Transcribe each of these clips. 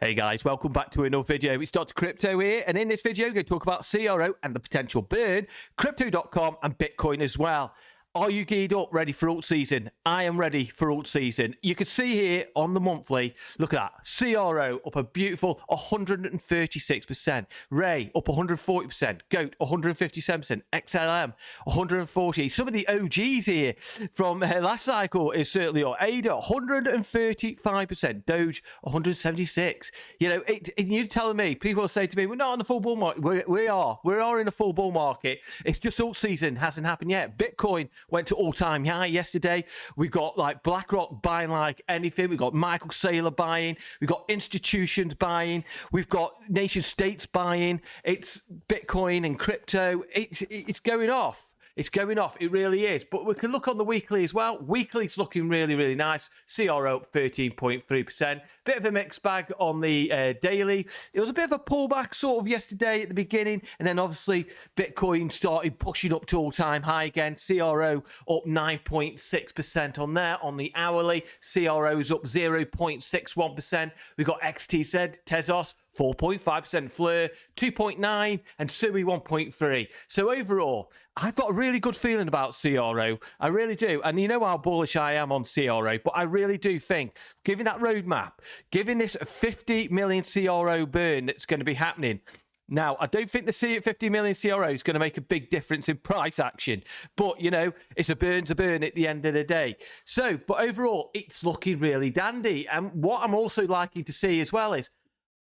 Hey guys, welcome back to another video. It's Dr. Crypto here, and in this video, we're going to talk about CRO and the potential burn, Crypto.com and Bitcoin as well. Are you geared up, ready for alt season? I am ready for alt season. You can see here on the monthly, look at that, CRO up a beautiful 136%, Ray up 140%, GOAT 157%, XLM 140%. Some of the OGs here from last cycle is certainly up. ADA 135%, Doge 176%. You know, you're telling me, people say to me, we're not in a full bull market. We are in a full bull market. It's just alt season hasn't happened yet. Bitcoin went to all-time high yesterday. We got like BlackRock buying like anything. We got Michael Saylor buying. We got institutions buying. We've got nation states buying. It's Bitcoin and crypto. It's going off. It's going off. It really is. But we can look on the weekly as well. Weekly's looking really, really nice. CRO up 13.3%. Bit of a mixed bag on the daily. It was a bit of a pullback sort of yesterday at the beginning. And then obviously Bitcoin started pushing up to all-time high again. CRO up 9.6% on there. On the hourly, CRO's up 0.61%. We've got XTZ, Tezos, 4.5%, Fleur 2.9%, and Sui 1.3%. So overall, I've got a really good feeling about CRO. I really do. And you know how bullish I am on CRO, but I really do think, given that roadmap, given this 50 million CRO burn that's going to be happening, now, I don't think the 50 million CRO is going to make a big difference in price action. But, you know, it's a burn's a burn at the end of the day. So, but overall, it's looking really dandy. And what I'm also liking to see as well is,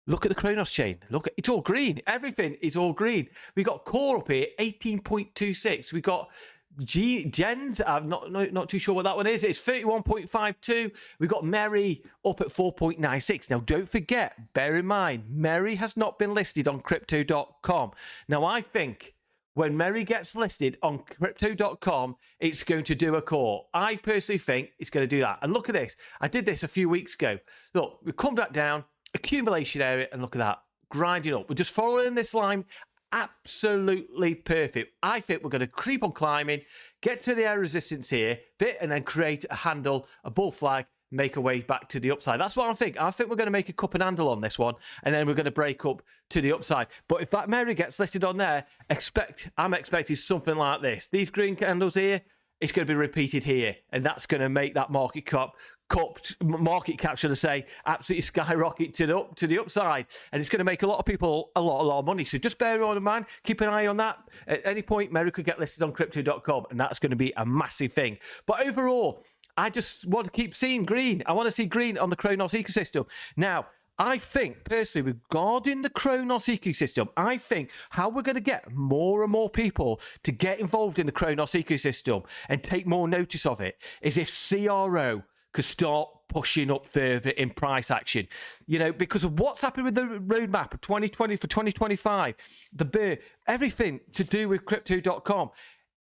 look at the Cronos chain. Look, it's all green. Everything is all green. We got Core up here, 18.26. We got Gens. I'm not too sure what that one is. It's 31.52. We got Merry up at 4.96. Now, don't forget, bear in mind, Merry has not been listed on Crypto.com. Now, I think when Merry gets listed on Crypto.com, it's going to do a call. I personally think it's going to do that. And look at this. I did this a few weeks ago. Look, we come back down. Accumulation area, and look at that, grinding up. We're just following this line, absolutely perfect. I think we're going to keep on climbing, get to the area resistance here, and then create a handle, a bull flag, make our way back to the upside. That's what I think. I think we're going to make a cup and handle on this one, and then we're going to break up to the upside. But if that Mary gets listed on there, I'm expecting something like this. These green candles here, it's going to be repeated here, and that's going to make that market cap, should I say, absolutely skyrocket to the upside, and it's going to make a lot of people a lot of money. So just bear in mind, keep an eye on that. At any point, Mary could get listed on Crypto.com, and that's going to be a massive thing. But overall, I just want to keep seeing green. I want to see green on the Cronos ecosystem. Now, I think, personally, regarding the Cronos ecosystem, I think how we're going to get more and more people to get involved in the Cronos ecosystem and take more notice of it is if CRO could start pushing up further in price action. You know, because of what's happened with the roadmap of 2020 for 2025, the bear, everything to do with Crypto.com.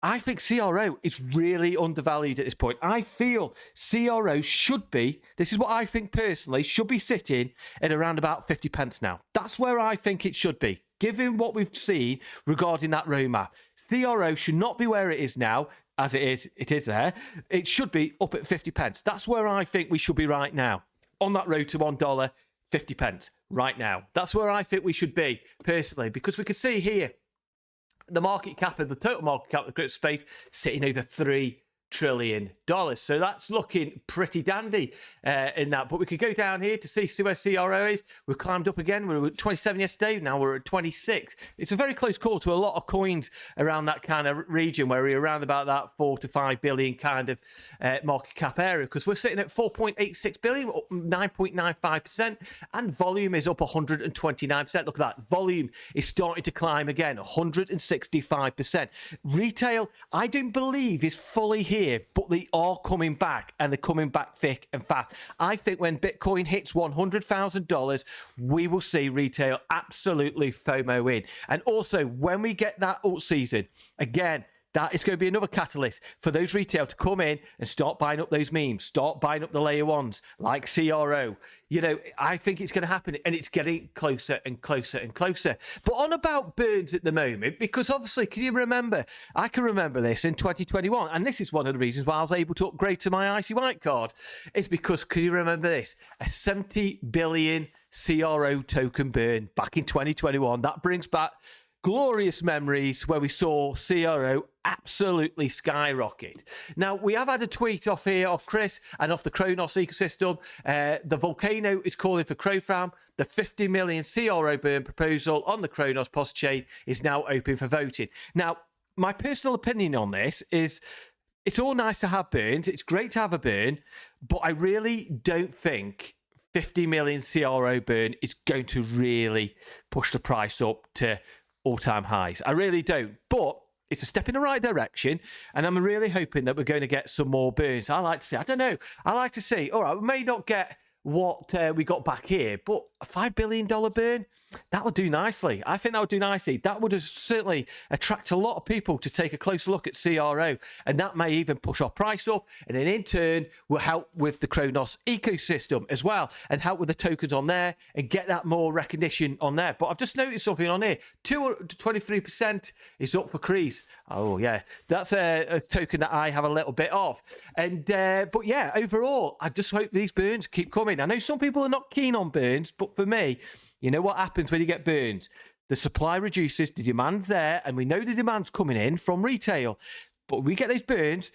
I think CRO is really undervalued at this point. I feel CRO should be, this is what I think personally, should be sitting at around about 50 pence now. That's where I think it should be, given what we've seen regarding that roadmap. CRO should not be where it is now, as it is there. It should be up at 50 pence. That's where I think we should be right now, on that road to $1, 50 pence right now. That's where I think we should be, personally, because we can see here, the market cap of the total market cap of the crypto space sitting over $3 trillion. So that's looking pretty dandy in that. But we could go down here to see where CRO is. We've climbed up again. We were at 27 yesterday. Now we're at 26. It's a very close call to a lot of coins around that kind of region where we're around about that 4 to 5 billion kind of market cap area, because we're sitting at 4.86 billion, up 9.95%, and volume is up 129%. Look at that. Volume is starting to climb again, 165%. Retail, I don't believe is fully here, but they are coming back, and they're coming back thick and fast. I think when Bitcoin hits $100,000, we will see retail absolutely FOMO in. And also, when we get that alt season, again, that is going to be another catalyst for those retail to come in and start buying up those memes, start buying up the layer ones like CRO. You know, I think it's going to happen, and it's getting closer and closer and closer. But on about birds at the moment, because obviously, can you remember? I can remember this in 2021, and this is one of the reasons why I was able to upgrade to my Icy White card, is because, can you remember this? A $70 billion CRO token burn back in 2021. That brings back glorious memories where we saw CRO absolutely skyrocket. Now, we have had a tweet off here of Chris and off the Cronos ecosystem. The Volcano is calling for Crowfam. The 50 million CRO burn proposal on the Cronos POS chain is now open for voting. Now, my personal opinion on this is it's all nice to have burns. It's great to have a burn, but I really don't think 50 million CRO burn is going to really push the price up to all-time highs. I really don't, but it's a step in the right direction, and I'm really hoping that we're going to get some more burns. I like to see, I don't know, I like to see, all right, we may not get what we got back here, but a $5 billion burn, that would do nicely. I think that would do nicely. That would certainly attract a lot of people to take a closer look at CRO, and that may even push our price up, and then in turn will help with the Cronos ecosystem as well, and help with the tokens on there, and get that more recognition on there. But I've just noticed something on here. 23% is up for Crease. Oh yeah, that's a token that I have a little bit of. And but yeah, overall, I just hope these burns keep coming. I know some people are not keen on burns, but for me, you know what happens when you get burns? The supply reduces, the demand's there, and we know the demand's coming in from retail. But we get those burns,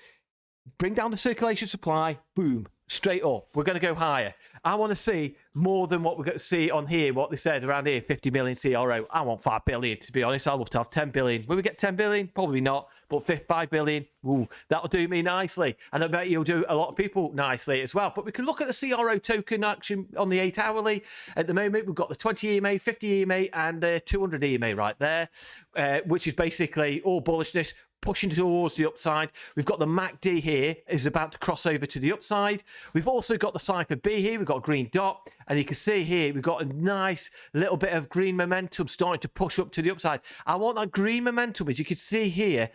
bring down the circulation supply, boom, straight up. We're going to go higher. I want to see more than what we're going to see on here, what they said around here, 50 million CRO. I want 5 billion, to be honest. I'd love to have 10 billion. Will we get 10 billion? Probably not. But 5 billion, ooh, that'll do me nicely. And I bet you'll do a lot of people nicely as well. But we can look at the CRO token action on the 8 hourly. At the moment, we've got the 20 EMA, 50 EMA, and 200 EMA right there, which is basically all bullishness, pushing towards the upside. We've got the MACD here is about to cross over to the upside. We've also got the Cypher B here. We've got a green dot. And you can see here, we've got a nice little bit of green momentum starting to push up to the upside. I want that green momentum, as you can see here,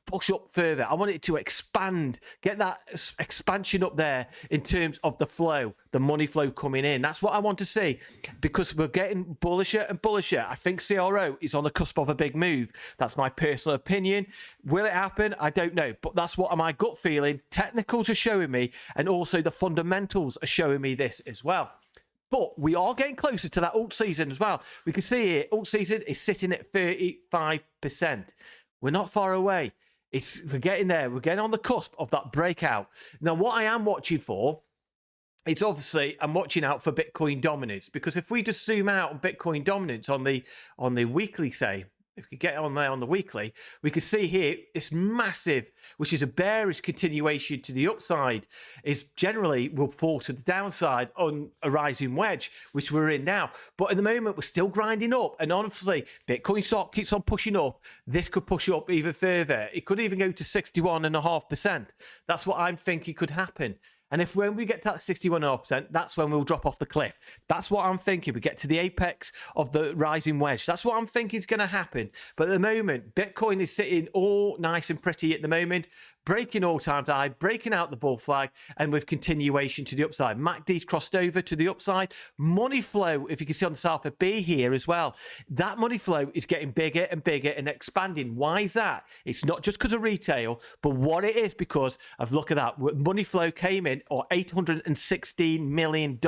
push up further. I want it to expand, get that expansion up there in terms of the flow, the money flow coming in. That's what I want to see, because we're getting bullisher and bullisher. I think CRO is on the cusp of a big move. That's my personal opinion. Will it happen? I don't know, but that's what my gut feeling. Technicals are showing me, and also the fundamentals are showing me this as well. But we are getting closer to that alt season as well. We can see here, alt season is sitting at 35%. We're not far away. We're getting there. We're getting on the cusp of that breakout. Now, what I am watching for, it's obviously I'm watching out for Bitcoin dominance, because if we just zoom out on Bitcoin dominance on the weekly, say, if we get on there on the weekly, we can see here this massive, which is a bearish continuation to the upside, is generally will fall to the downside on a rising wedge, which we're in now. But at the moment, we're still grinding up. And honestly, Bitcoin stock keeps on pushing up. This could push up even further. It could even go to 61.5%. That's what I'm thinking could happen. And if when we get to that 61.5%, that's when we'll drop off the cliff. That's what I'm thinking. We get to the apex of the rising wedge. That's what I'm thinking is going to happen. But at the moment, Bitcoin is sitting all nice and pretty at the moment, breaking all-time high, breaking out the bull flag, and with continuation to the upside. MACD's crossed over to the upside. Money flow, if you can see on the Cypher B here as well, that money flow is getting bigger and bigger and expanding. Why is that? It's not just because of retail, but what it is because of, look at that, money flow came in, or $816 million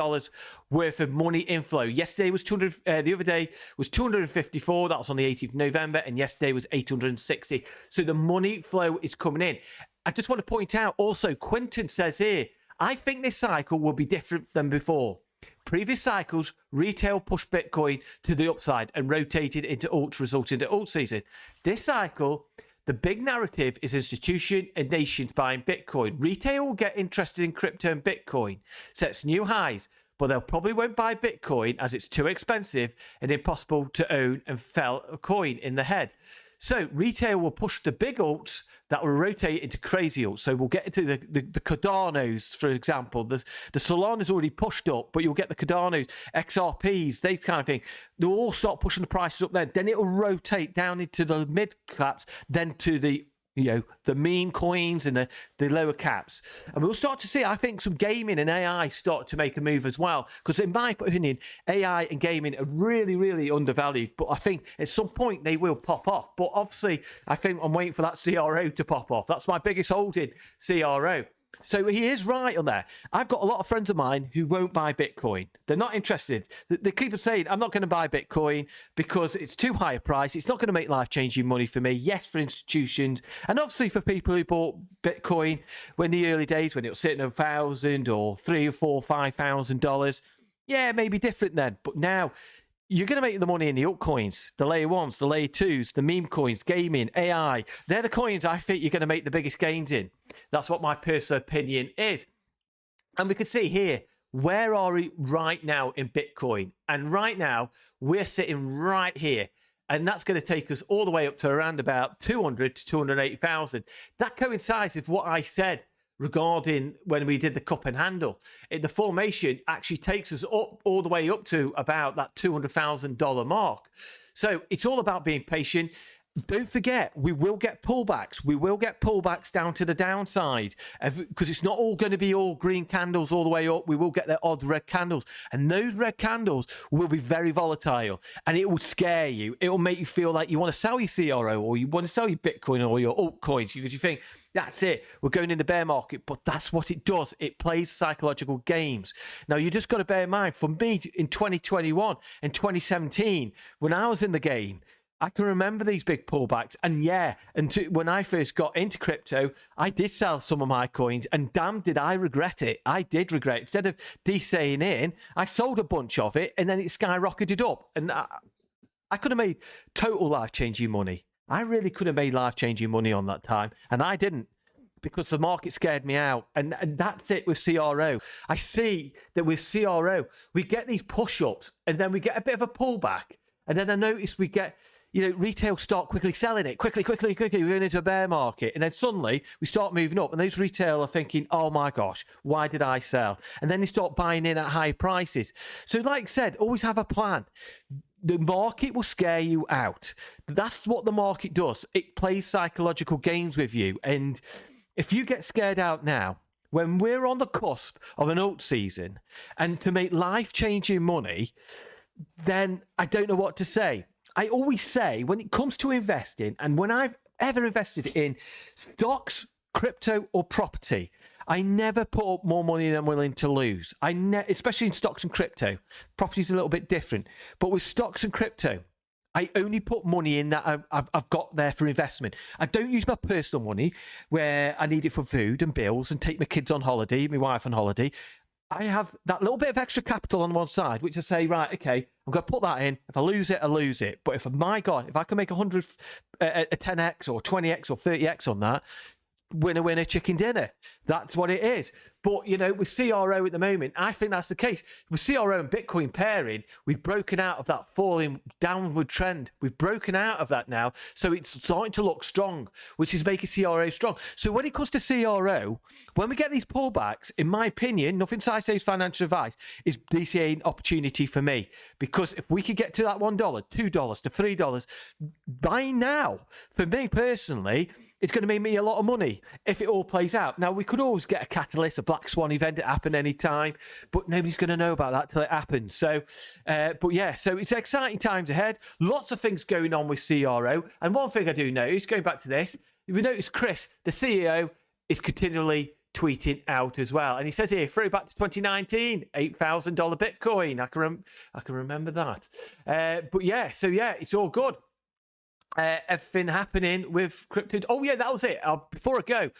worth of money inflow. Yesterday was 200, the other day was 254, that was on the 18th of November, and yesterday was 860. So the money flow is coming in. I just want to point out also, Quinton says here, I think this cycle will be different than before. Previous cycles, retail pushed Bitcoin to the upside and rotated into alts, resulting in alt season. This cycle, the big narrative is institution and nations buying Bitcoin. Retail will get interested in crypto and Bitcoin, sets new highs, but they'll probably won't buy Bitcoin as it's too expensive and impossible to own and fell a coin in the head. So retail will push the big alts that will rotate into crazy alts. So we'll get into the Cardanos, for example. The Solana's already pushed up, but you'll get the Cardanos, XRPs, they kind of thing. They'll all start pushing the prices up then. Then it will rotate down into the mid caps, then to the the meme coins and the lower caps. And we'll start to see, I think, some gaming and AI start to make a move as well. Because in my opinion, AI and gaming are really, really undervalued. But I think at some point they will pop off. But obviously, I think I'm waiting for that CRO to pop off. That's my biggest holding, CRO. So he is right on there. I've got a lot of friends of mine who won't buy Bitcoin. They're not interested. They keep saying, I'm not going to buy Bitcoin because it's too high a price. It's not going to make life-changing money for me. Yes, for institutions. And obviously for people who bought Bitcoin when the early days, when it was sitting at $1,000 or $3,000 or $4,000, $5,000. Yeah, maybe different then. But now you're going to make the money in the altcoins, the layer ones, the layer twos, the meme coins, gaming, AI. They're the coins I think you're going to make the biggest gains in. That's what my personal opinion is. And we can see here, where are we right now in Bitcoin? And right now, we're sitting right here. And that's going to take us all the way up to around about 200 to 280,000. That coincides with what I said regarding when we did the cup and handle. The formation actually takes us up all the way up to about that $200,000 mark. So it's all about being patient. Don't forget, we will get pullbacks. We will get pullbacks down to the downside because it's not all going to be all green candles all the way up. We will get the odd red candles. And those red candles will be very volatile and it will scare you. It will make you feel like you want to sell your CRO or you want to sell your Bitcoin or your altcoins because you think, that's it, we're going in the bear market. But that's what it does. It plays psychological games. Now, you just got to bear in mind, for me in 2021 and 2017, when I was in the game, I can remember these big pullbacks. And yeah, when I first got into crypto, I did sell some of my coins and damn did I regret it. I did regret it. Instead of DCing in, I sold a bunch of it and then it skyrocketed up. And I could have made total life-changing money. I really could have made life-changing money on that time. And I didn't because the market scared me out. And that's it with CRO. I see that with CRO, we get these push-ups and then we get a bit of a pullback. And then I notice we get, retail start quickly selling it, quickly, we're going into a bear market. And then suddenly we start moving up and those retail are thinking, oh my gosh, why did I sell? And then they start buying in at high prices. So like I said, always have a plan. The market will scare you out. That's what the market does. It plays psychological games with you. And if you get scared out now, when we're on the cusp of an alt season and to make life-changing money, then I don't know what to say. I always say when it comes to investing, and when I've ever invested in stocks, crypto, or property, I never put up more money than I'm willing to lose. Especially in stocks and crypto. Property's a little bit different. But with stocks and crypto, I only put money in that I've got there for investment. I don't use my personal money where I need it for food and bills and take my kids on holiday, my wife on holiday. I have that little bit of extra capital on one side, which I say, right, okay, I'm going to put that in. If I lose it, I lose it. But if I can make a 10x or 20x or 30x on that, winner, chicken dinner. That's what it is. But, with CRO at the moment, I think that's the case. With CRO and Bitcoin pairing, we've broken out of that falling downward trend. We've broken out of that now. So it's starting to look strong, which is making CRO strong. So when it comes to CRO, when we get these pullbacks, in my opinion, nothing I say is financial advice, is DCA an opportunity for me. Because if we could get to that $1, $2 to $3, by now, for me personally, it's going to make me a lot of money if it all plays out. Now, we could always get a catalyst, a black swan event to happen anytime, but nobody's going to know about that till it happens. So, but yeah, so it's exciting times ahead. Lots of things going on with CRO. And one thing I do notice, going back to this, we notice Chris, the CEO, is continually tweeting out as well. And he says here, throw back to 2019, $8,000 Bitcoin. I can remember that. But yeah, so yeah, it's all good. Everything happening with crypto. Oh yeah, that was it. Before I go,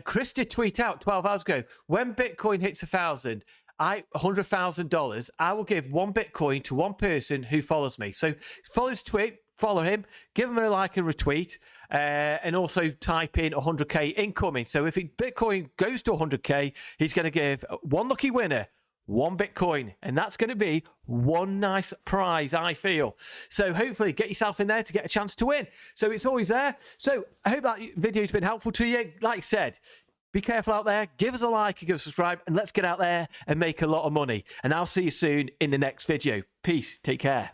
Chris did tweet out 12 hours ago, when Bitcoin hits $100,000, I will give one Bitcoin to one person who follows me. So follow his tweet, follow him, give him a like and retweet, and also type in 100k incoming. So if Bitcoin goes to 100k, he's going to give one lucky winner one Bitcoin, and that's going to be one nice prize, I feel. So hopefully get yourself in there to get a chance to win. So it's always there. So I hope that video's been helpful to you. Like I said, be careful out there, give us a like and give us a subscribe, and let's get out there and make a lot of money. And I'll see you soon in the next video. Peace, take care.